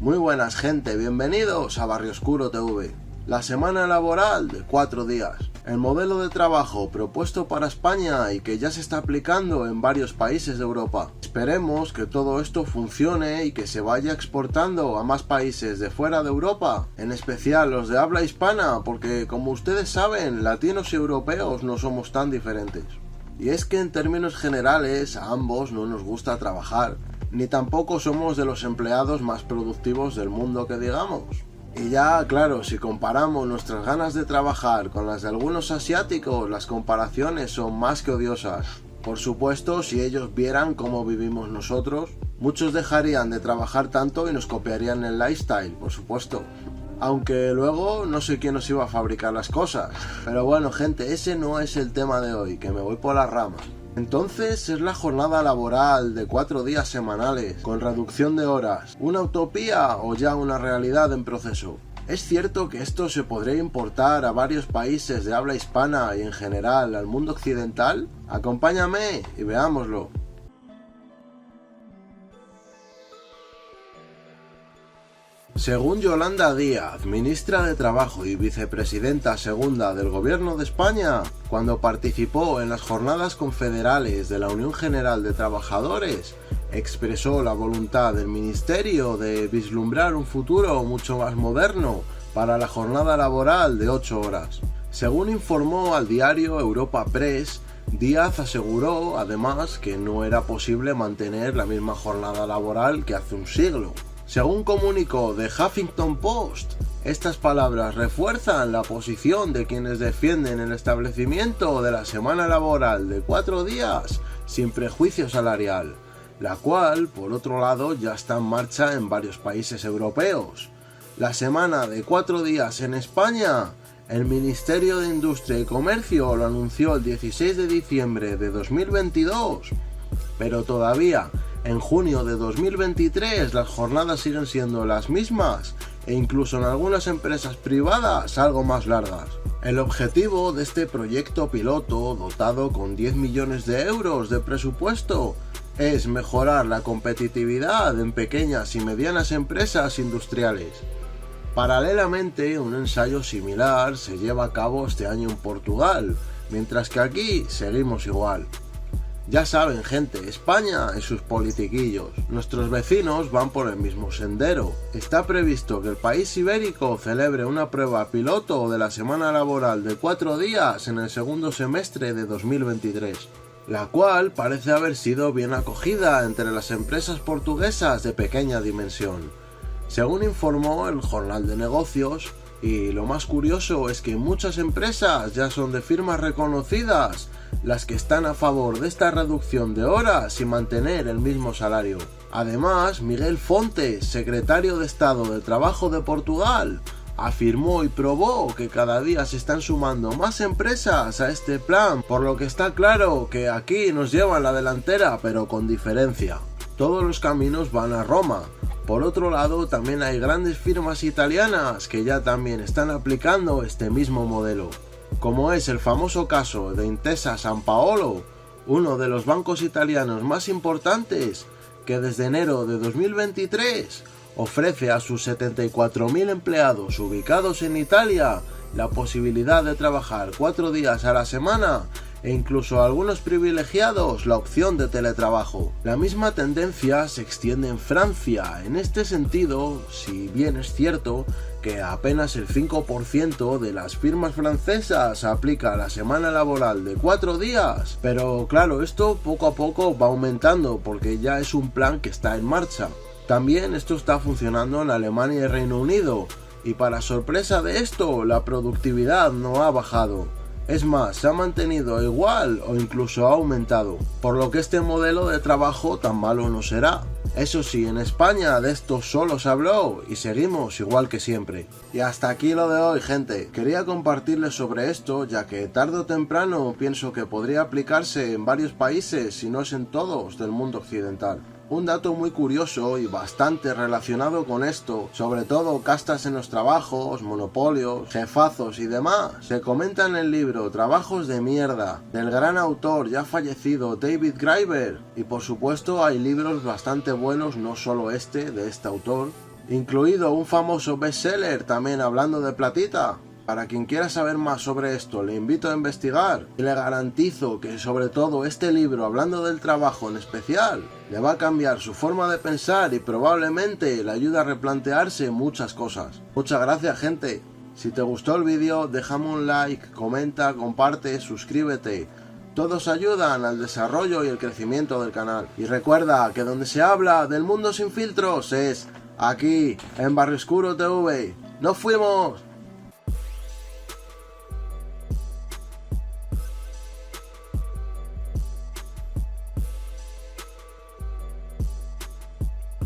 Muy buenas gente, bienvenidos a Barrio Oscuro TV. La semana laboral de 4 días. El modelo de trabajo propuesto para España y que ya se está aplicando en varios países de Europa. Esperemos que todo esto funcione y que se vaya exportando a más países de fuera de Europa, en especial los de habla hispana, porque como ustedes saben, latinos y europeos no somos tan diferentes. Y es que en términos generales a ambos no nos gusta trabajar, ni tampoco somos de los empleados más productivos del mundo que digamos. Y ya, claro, si comparamos nuestras ganas de trabajar con las de algunos asiáticos, las comparaciones son más que odiosas. Por supuesto, si ellos vieran cómo vivimos nosotros, muchos dejarían de trabajar tanto y nos copiarían el lifestyle, por supuesto. Aunque luego no sé quién nos iba a fabricar las cosas. Pero bueno, gente, ese no es el tema de hoy, que me voy por las ramas. Entonces, ¿es la jornada laboral de 4 días semanales, con reducción de horas, una utopía o ya una realidad en proceso? ¿Es cierto que esto se podría importar a varios países de habla hispana y en general al mundo occidental? Acompáñame y veámoslo. Según Yolanda Díaz, ministra de Trabajo y vicepresidenta segunda del Gobierno de España, cuando participó en las jornadas confederales de la Unión General de Trabajadores, expresó la voluntad del ministerio de vislumbrar un futuro mucho más moderno para la jornada laboral de 8 horas. Según informó al diario Europa Press, Díaz aseguró además que no era posible mantener la misma jornada laboral que hace un siglo. Según comunicó The Huffington Post, estas palabras refuerzan la posición de quienes defienden el establecimiento de la semana laboral de 4 días sin prejuicio salarial, la cual, por otro lado, ya está en marcha en varios países europeos. La semana de 4 días en España, el Ministerio de Industria y Comercio lo anunció el 16 de diciembre de 2022, pero todavía en junio de 2023 las jornadas siguen siendo las mismas e incluso en algunas empresas privadas algo más largas. El objetivo de este proyecto piloto, dotado con 10 millones de euros de presupuesto, es mejorar la competitividad en pequeñas y medianas empresas industriales. Paralelamente, un ensayo similar se lleva a cabo este año en Portugal, mientras que aquí seguimos igual. Ya saben, gente, España y sus politiquillos. Nuestros vecinos van por el mismo sendero. Está previsto que el país ibérico celebre una prueba piloto de la semana laboral de 4 días en el segundo semestre de 2023, la cual parece haber sido bien acogida entre las empresas portuguesas de pequeña dimensión, según informó el Jornal de Negocios. Y lo más curioso es que muchas empresas ya son de firmas reconocidas las que están a favor de esta reducción de horas y mantener el mismo salario. Además, Miguel Fontes, secretario de Estado de Trabajo de Portugal, afirmó y probó que cada día se están sumando más empresas a este plan, por lo que está claro que aquí nos llevan la delantera, pero con diferencia. Todos los caminos van a Roma. Por otro lado, también hay grandes firmas italianas que ya también están aplicando este mismo modelo, como es el famoso caso de Intesa Sanpaolo, uno de los bancos italianos más importantes, que desde enero de 2023 ofrece a sus 74.000 empleados ubicados en Italia la posibilidad de trabajar 4 días a la semana e incluso a algunos privilegiados la opción de teletrabajo. La misma tendencia se extiende en Francia. En este sentido, si bien es cierto que apenas el 5% de las firmas francesas aplica la semana laboral de 4 días, pero claro, esto poco a poco va aumentando porque ya es un plan que está en marcha. También esto está funcionando en Alemania y Reino Unido, y para sorpresa de esto, la productividad no ha bajado. Es más, se ha mantenido igual o incluso ha aumentado, por lo que este modelo de trabajo tan malo no será. Eso sí, en España de esto solo se habló y seguimos igual que siempre. Y hasta aquí lo de hoy, gente. Quería compartirles sobre esto, ya que tarde o temprano pienso que podría aplicarse en varios países, si no es en todos, del mundo occidental. Un dato muy curioso y bastante relacionado con esto, sobre todo castas en los trabajos, monopolios, jefazos y demás, se comenta en el libro Trabajos de mierda, del gran autor ya fallecido David Graeber, y por supuesto hay libros bastante buenos, no solo este, de este autor, incluido un famoso bestseller también hablando de platita. Para quien quiera saber más sobre esto, le invito a investigar y le garantizo que sobre todo este libro, hablando del trabajo en especial, le va a cambiar su forma de pensar y probablemente le ayude a replantearse muchas cosas. Muchas gracias, gente. Si te gustó el vídeo, déjame un like, comenta, comparte, suscríbete. Todos ayudan al desarrollo y el crecimiento del canal. Y recuerda que donde se habla del mundo sin filtros es aquí, en Barrio Oscuro TV. ¡Nos fuimos!